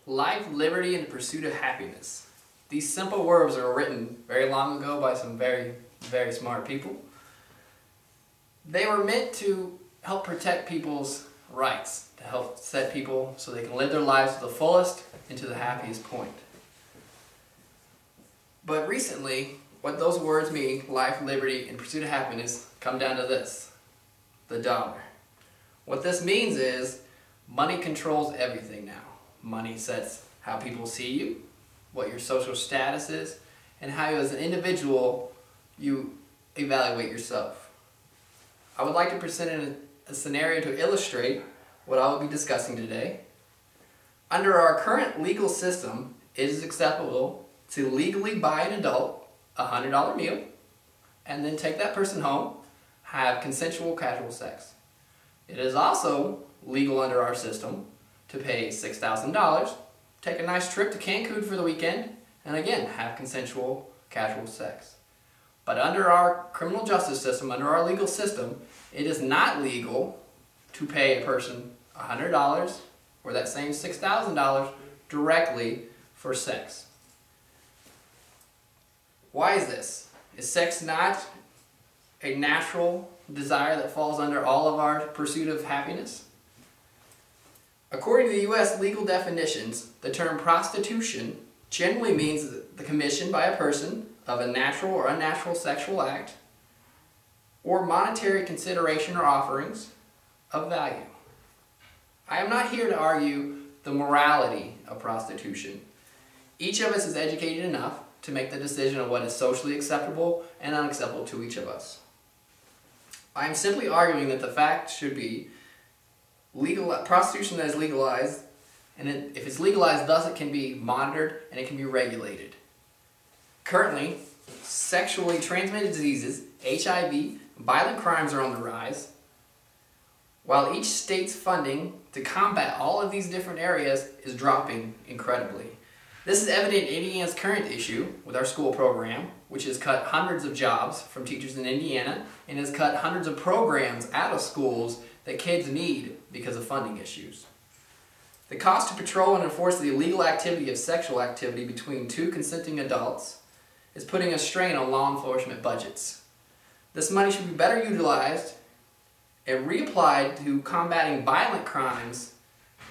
Life, liberty, and the pursuit of happiness. These simple words were written very long ago by some very, very smart people. They were meant to help protect people's rights, to help set people so they can live their lives to the fullest and to the happiest point. But recently, what those words mean, life, liberty, and pursuit of happiness, come down to this: the dollar. What this means is money controls everything now. Money sets how people see you, what your social status is, and how you as an individual you evaluate yourself. I would like to present a scenario to illustrate what I will be discussing today. Under our current legal system, it is acceptable to legally buy an adult a $100 meal and then take that person home, have consensual casual sex. It is also legal under our system to pay $6,000, take a nice trip to Cancun for the weekend, and again, have consensual casual sex. But under our criminal justice system, under our legal system, it is not legal to pay a person $100 or that same $6,000 directly for sex. Why is this? Is sex not a natural desire that falls under all of our pursuit of happiness? According to the U.S. legal definitions, the term prostitution generally means the commission by a person of a natural or unnatural sexual act or monetary consideration or offerings of value. I am not here to argue the morality of prostitution. Each of us is educated enough to make the decision of what is socially acceptable and unacceptable to each of us. I am simply arguing that the fact should be prostitution that is legalized, and if it's legalized, thus it can be monitored and it can be regulated. Currently, sexually transmitted diseases, HIV, violent crimes are on the rise, while each state's funding to combat all of these different areas is dropping incredibly. This is evident in Indiana's current issue with our school program, which has cut hundreds of jobs from teachers in Indiana and has cut hundreds of programs out of schools that kids need because of funding issues. The cost to patrol and enforce the illegal activity of sexual activity between two consenting adults is putting a strain on law enforcement budgets. This money should be better utilized and reapplied to combating violent crimes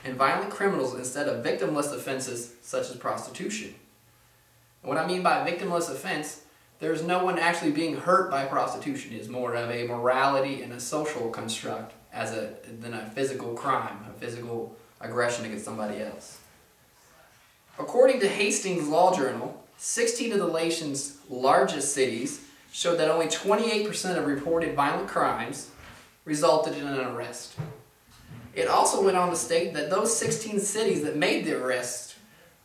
and violent criminals instead of victimless offenses such as prostitution. And what I mean by victimless offense, there's no one actually being hurt by prostitution. It is more of a morality and a social construct than a physical crime, a physical aggression against somebody else. According to Hastings Law Journal, 16 of the nation's largest cities showed that only 28% of reported violent crimes resulted in an arrest. It also went on to state that those 16 cities that made the arrest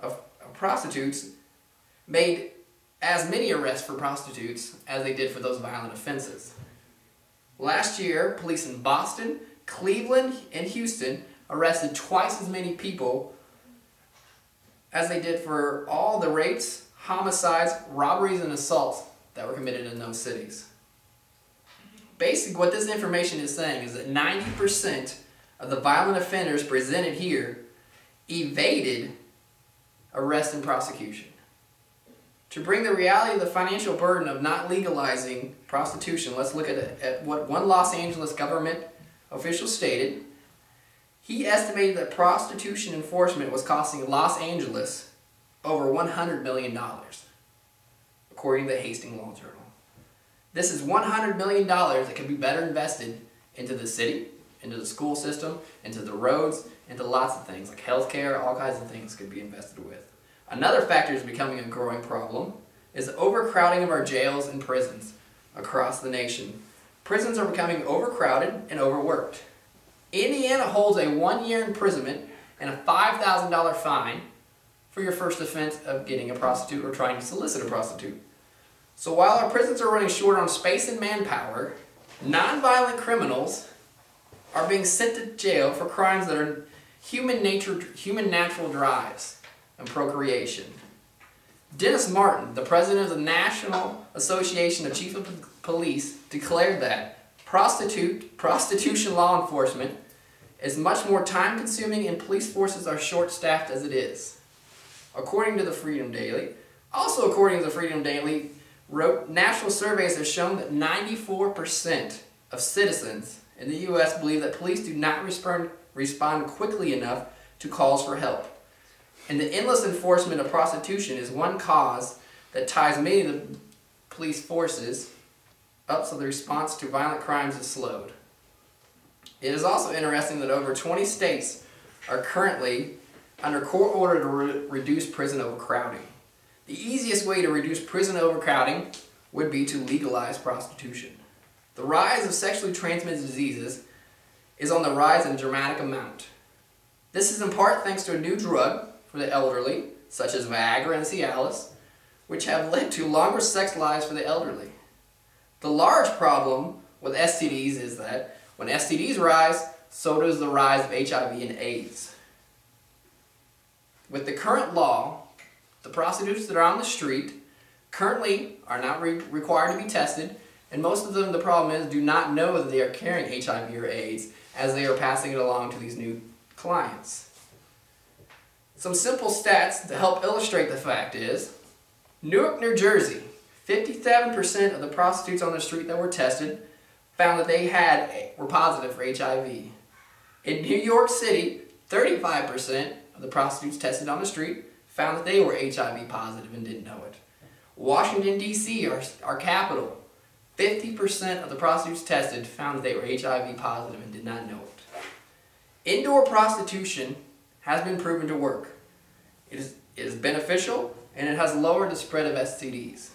of prostitutes made as many arrests for prostitutes as they did for those violent offenses. Last year, police in Boston, Cleveland, and Houston arrested twice as many people as they did for all the rapes, homicides, robberies, and assaults that were committed in those cities. Basically, what this information is saying is that 90% of the violent offenders presented here evaded arrest and prosecution. To bring the reality of the financial burden of not legalizing prostitution, let's look at what one Los Angeles government official stated. He estimated that prostitution enforcement was costing Los Angeles over $100 million, according to the Hastings Law Journal. This is $100 million that could be better invested into the city, into the school system, into the roads, into lots of things like healthcare. All kinds of things could be invested with. Another factor is becoming a growing problem is the overcrowding of our jails and prisons across the nation. Prisons are becoming overcrowded and overworked. Indiana holds a 1-year imprisonment and a $5,000 fine for your first offense of getting a prostitute or trying to solicit a prostitute. So while our prisons are running short on space and manpower, non-violent criminals are being sent to jail for crimes that are human natural drives and procreation. Dennis Martin, the president of the National Association of Chiefs of Police, declared that prostitution law enforcement is much more time-consuming and police forces are short-staffed as it is. according to the Freedom Daily. Also according to the Freedom Daily, wrote national surveys have shown that 94% of citizens in the U.S. believe that police do not respond quickly enough to calls for help. And the endless enforcement of prostitution is one cause that ties many of the police forces up so the response to violent crimes is slowed. It is also interesting that over 20 states are currently under court order to reduce prison overcrowding. The easiest way to reduce prison overcrowding would be to legalize prostitution. The rise of sexually transmitted diseases is on the rise in a dramatic amount. This is in part thanks to a new drug for the elderly, such as Viagra and Cialis, which have led to longer sex lives for the elderly. The large problem with STDs is that when STDs rise, so does the rise of HIV and AIDS. With the current law, the prostitutes that are on the street currently are not required to be tested, and most of them, the problem is, do not know that they are carrying HIV or AIDS as they are passing it along to these new clients. Some simple stats to help illustrate the fact is, Newark, New Jersey, 57% of the prostitutes on the street that were tested found that they were positive for HIV. In New York City, 35% of the prostitutes tested on the street found that they were HIV positive and didn't know it. Washington, D.C., our capital, 50% of the prostitutes tested found that they were HIV positive and did not know it. Indoor prostitution has been proven to work. It is beneficial, and it has lowered the spread of STDs.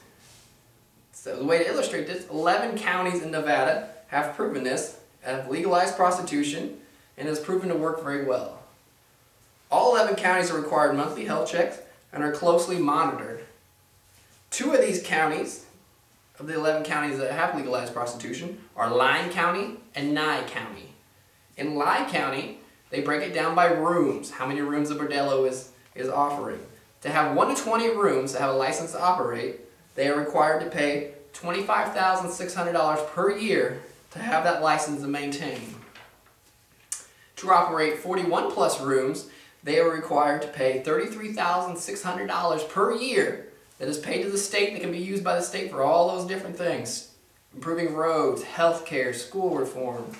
So the way to illustrate this, 11 counties in Nevada have proven this, have legalized prostitution, and has proven to work very well. All 11 counties are required monthly health checks and are closely monitored. 2 of these counties, of the 11 counties that have legalized prostitution, are Lyon County and Nye County. In Lyon County, they break it down by rooms, how many rooms a bordello is offering. To have 1 to 20 rooms that have a license to operate, they are required to pay $25,600 per year to have that license to maintain. To operate 41 plus rooms, they are required to pay $33,600 per year that is paid to the state that can be used by the state for all those different things. Improving roads, healthcare, school reform.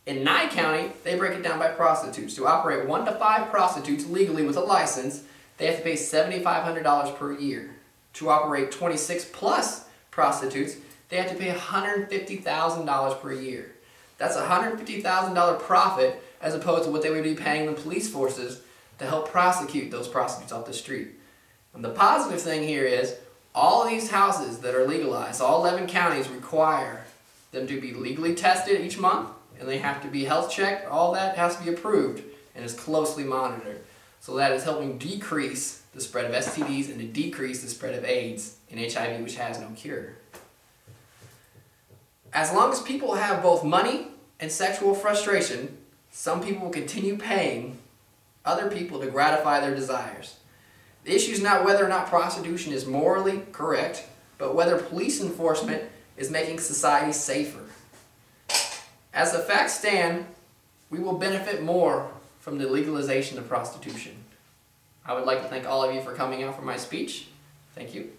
In Nye County, they break it down by prostitutes. To operate 1 to 5 prostitutes legally with a license, they have to pay $7,500 per year. To operate 26 plus prostitutes, they have to pay $150,000 per year. That's a $150,000 profit as opposed to what they would be paying the police forces to help prosecute those prostitutes off the street. And the positive thing here is all of these houses that are legalized, all 11 counties require them to be legally tested each month, and they have to be health checked. All that has to be approved and is closely monitored. So that is helping decrease the spread of STDs and to decrease the spread of AIDS and HIV, which has no cure. As long as people have both money and sexual frustration, some people will continue paying other people to gratify their desires. The issue is not whether or not prostitution is morally correct, but whether police enforcement is making society safer. As the facts stand, we will benefit more from the legalization of prostitution. I would like to thank all of you for coming out for my speech. Thank you.